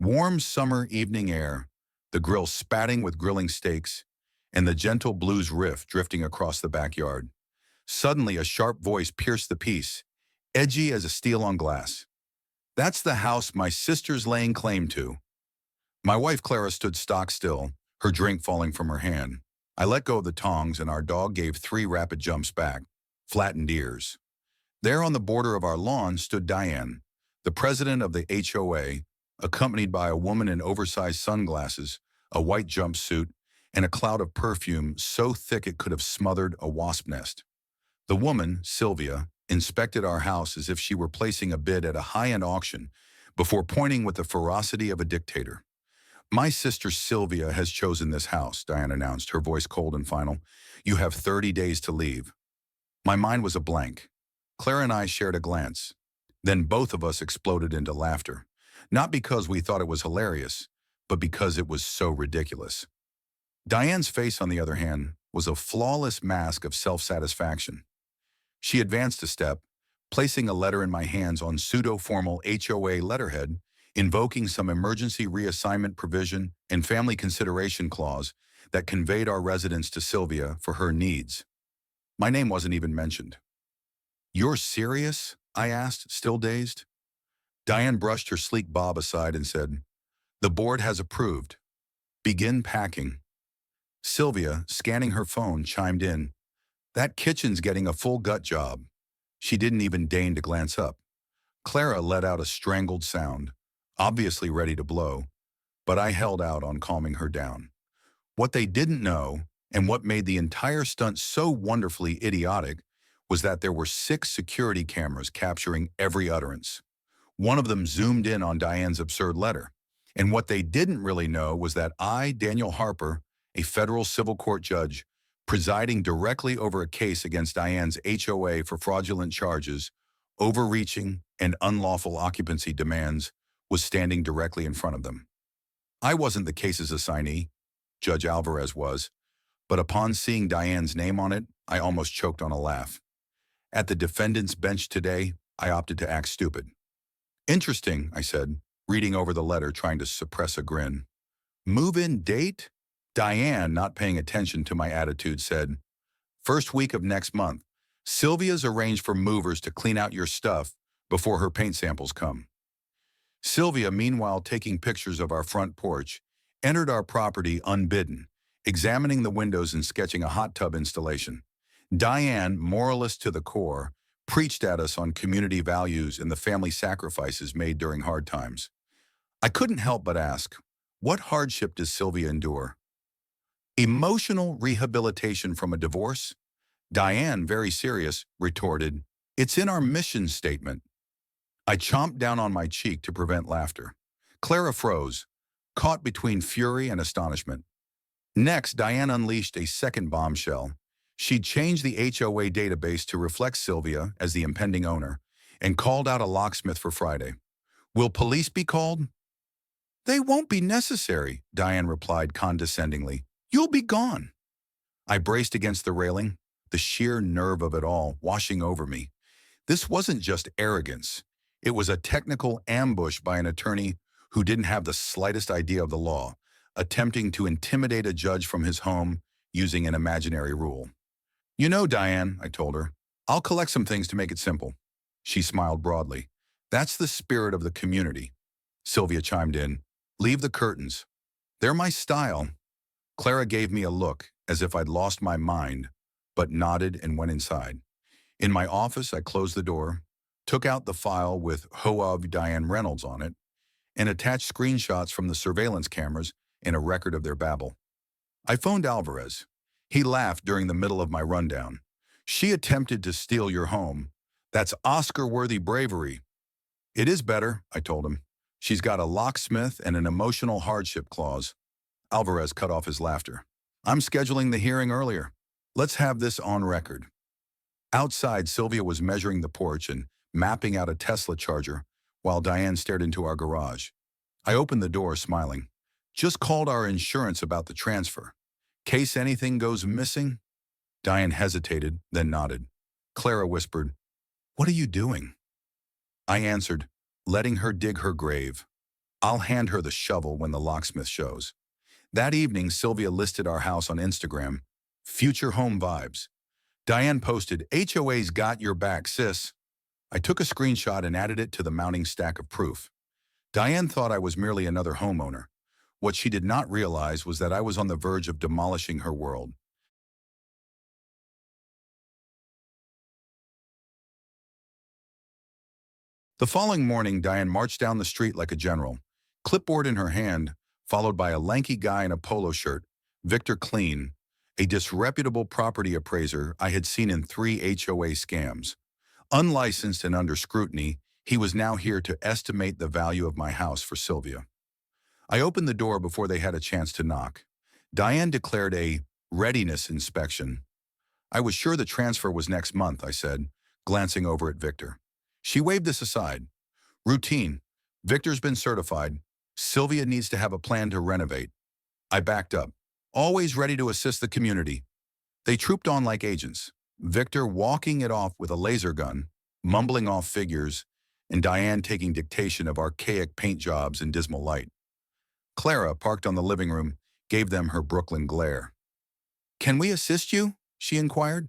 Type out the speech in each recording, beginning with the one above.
Warm summer evening air, the grill spatting with grilling steaks, and the gentle blues riff drifting across the backyard. Suddenly, a sharp voice pierced the peace, edgy as a steel on glass. "That's the house my sister's laying claim to." My wife Clara stood stock still, her drink falling from her hand. I let go of the tongs and our dog gave 3 rapid jumps back, flattened ears. There on the border of our lawn stood Diane, the president of the HOA, accompanied by a woman in oversized sunglasses, a white jumpsuit, and a cloud of perfume so thick it could have smothered a wasp nest. The woman, Sylvia, inspected our house as if she were placing a bid at a high-end auction before pointing with the ferocity of a dictator. "My sister Sylvia has chosen this house," Diane announced, her voice cold and final. "You have 30 days to leave." My mind was a blank. Clara and I shared a glance. Then both of us exploded into laughter. Not because we thought it was hilarious, but because it was so ridiculous. Diane's face, on the other hand, was a flawless mask of self-satisfaction. She advanced a step, placing a letter in my hands on pseudo-formal HOA letterhead, invoking some emergency reassignment provision and family consideration clause that conveyed our residence to Sylvia for her needs. My name wasn't even mentioned. "You're serious?" I asked, still dazed. Diane brushed her sleek bob aside and said, "The board has approved. Begin packing." Sylvia, scanning her phone, chimed in, "That kitchen's getting a full gut job." She didn't even deign to glance up. Clara let out a strangled sound, obviously ready to blow, but I held out on calming her down. What they didn't know, and what made the entire stunt so wonderfully idiotic, was that there were 6 security cameras capturing every utterance. One of them zoomed in on Diane's absurd letter. And what they didn't really know was that I, Daniel Harper, a federal civil court judge, presiding directly over a case against Diane's HOA for fraudulent charges, overreaching, and unlawful occupancy demands, was standing directly in front of them. I wasn't the case's assignee, Judge Alvarez was, but upon seeing Diane's name on it, I almost choked on a laugh. At the defendant's bench today, I opted to act stupid. "Interesting," I said, reading over the letter, trying to suppress a grin. "Move-in date?" Diane, not paying attention to my attitude, said, "First week of next month. Sylvia's arranged for movers to clean out your stuff before her paint samples come." Sylvia, meanwhile taking pictures of our front porch, entered our property unbidden, examining the windows and sketching a hot tub installation. Diane, moralist to the core, preached at us on community values and the family sacrifices made during hard times. I couldn't help but ask, what hardship does Sylvia endure? Emotional rehabilitation from a divorce? Diane, very serious, retorted, "It's in our mission statement." I chomped down on my cheek to prevent laughter. Clara froze, caught between fury and astonishment. Next, Diane unleashed a second bombshell. She'd changed the HOA database to reflect Sylvia as the impending owner and called out a locksmith for Friday. "Will police be called?" "They won't be necessary," Diane replied condescendingly. "You'll be gone." I braced against the railing, the sheer nerve of it all washing over me. This wasn't just arrogance. It was a technical ambush by an attorney who didn't have the slightest idea of the law, attempting to intimidate a judge from his home using an imaginary rule. "You know, Diane," I told her, "I'll collect some things to make it simple." She smiled broadly. "That's the spirit of the community." Sylvia chimed in, "Leave the curtains. They're my style." Clara gave me a look as if I'd lost my mind, but nodded and went inside. In my office, I closed the door, took out the file with HOA of Diane Reynolds on it, and attached screenshots from the surveillance cameras and a record of their babble. I phoned Alvarez. He laughed during the middle of my rundown. "She attempted to steal your home. That's Oscar-worthy bravery." "It is better," I told him. "She's got a locksmith and an emotional hardship clause." Alvarez cut off his laughter. "I'm scheduling the hearing earlier. Let's have this on record." Outside, Sylvia was measuring the porch and mapping out a Tesla charger while Diane stared into our garage. I opened the door, smiling. "Just called our insurance about the transfer. Case anything goes missing?" Diane hesitated, then nodded. Clara whispered, "What are you doing?" I answered, letting her dig her grave. I'll hand her the shovel when the locksmith shows. That evening, Sylvia listed our house on Instagram. Future home vibes. Diane posted, HOA's got your back, sis. I took a screenshot and added it to the mounting stack of proof. Diane thought I was merely another homeowner. What she did not realize was that I was on the verge of demolishing her world. The following morning, Diane marched down the street like a general, clipboard in her hand, followed by a lanky guy in a polo shirt, Victor Clean, a disreputable property appraiser I had seen in 3 HOA scams. Unlicensed and under scrutiny, he was now here to estimate the value of my house for Sylvia. I opened the door before they had a chance to knock. Diane declared a readiness inspection. I was sure the transfer was next month, I said, glancing over at Victor. She waved this aside. Routine. Victor's been certified. Sylvia needs to have a plan to renovate. I backed up, always ready to assist the community. They trooped on like agents, Victor walking it off with a laser gun, mumbling off figures, and Diane taking dictation of archaic paint jobs in dismal light. Clara, parked on the living room, gave them her Brooklyn glare. Can we assist you? She inquired.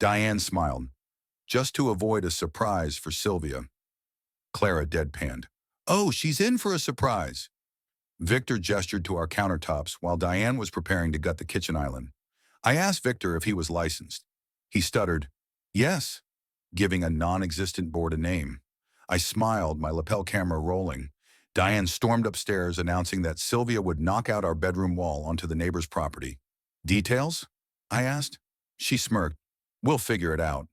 Diane smiled, just to avoid a surprise for Sylvia. Clara deadpanned. Oh, she's in for a surprise. Victor gestured to our countertops while Diane was preparing to gut the kitchen island. I asked Victor if he was licensed. He stuttered, yes, giving a non-existent board a name. I smiled, my lapel camera rolling. Diane stormed upstairs, announcing that Sylvia would knock out our bedroom wall onto the neighbor's property. Details? I asked. She smirked. We'll figure it out.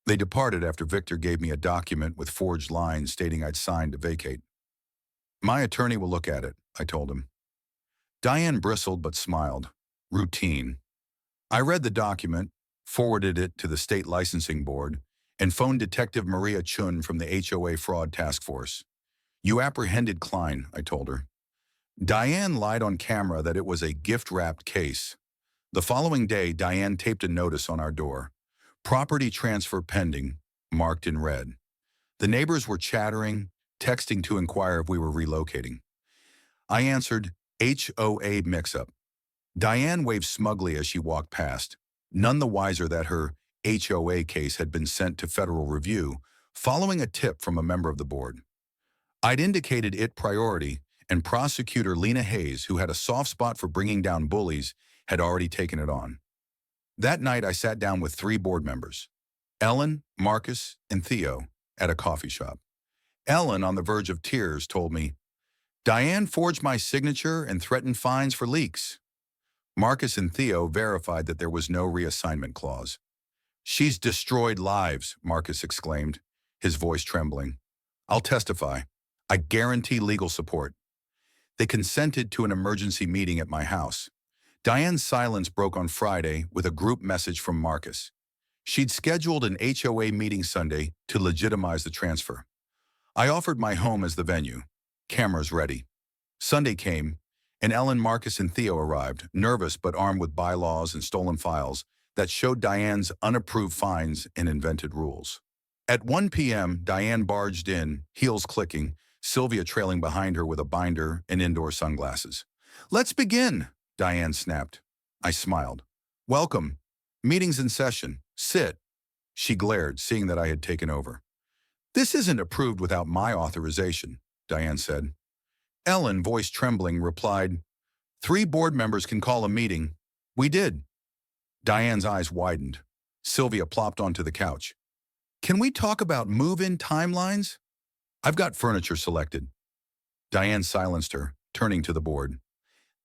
They departed after Victor gave me a document with forged lines stating I'd signed to vacate. My attorney will look at it, I told him. Diane bristled but smiled. Routine. I read the document, forwarded it to the state licensing board, and phoned Detective Maria Chun from the HOA Fraud Task Force. You apprehended Klein, I told her. Diane lied on camera that it was a gift-wrapped case. The following day, Diane taped a notice on our door. Property transfer pending, marked in red. The neighbors were chattering, texting to inquire if we were relocating. I answered, HOA mix-up. Diane waved smugly as she walked past, none the wiser that her HOA case had been sent to federal review, following a tip from a member of the board. I'd indicated it priority, and prosecutor Lena Hayes, who had a soft spot for bringing down bullies, had already taken it on. That night, I sat down with 3 board members, Ellen, Marcus, and Theo, at a coffee shop. Ellen, on the verge of tears, told me, Diane forged my signature and threatened fines for leaks. Marcus and Theo verified that there was no reassignment clause. She's destroyed lives, Marcus exclaimed, his voice trembling. I'll testify. I guarantee legal support. They consented to an emergency meeting at my house. Diane's silence broke on Friday with a group message from Marcus. She'd scheduled an HOA meeting Sunday to legitimize the transfer. I offered my home as the venue. Cameras ready. Sunday came, and Ellen, Marcus, and Theo arrived, nervous but armed with bylaws and stolen files that showed Diane's unapproved fines and invented rules. At 1 p.m., Diane barged in, heels clicking, Sylvia trailing behind her with a binder and indoor sunglasses. Let's begin, Diane snapped. I smiled. Welcome. Meeting's in session. Sit. She glared, seeing that I had taken over. This isn't approved without my authorization, Diane said. Ellen, voice trembling, replied, 3 board members can call a meeting. We did. Diane's eyes widened. Sylvia plopped onto the couch. Can we talk about move-in timelines? I've got furniture selected. Diane silenced her, turning to the board.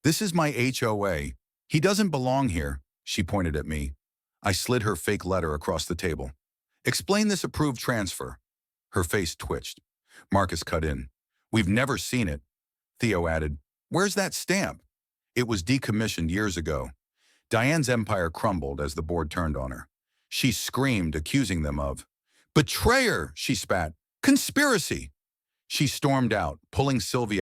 This is my HOA. He doesn't belong here, she pointed at me. I slid her fake letter across the table. Explain this approved transfer. Her face twitched. Marcus cut in. We've never seen it. Theo added, where's that stamp? It was decommissioned years ago. Diane's empire crumbled as the board turned on her. She screamed, accusing them of betrayer, she spat. Conspiracy. She stormed out, pulling Sylvia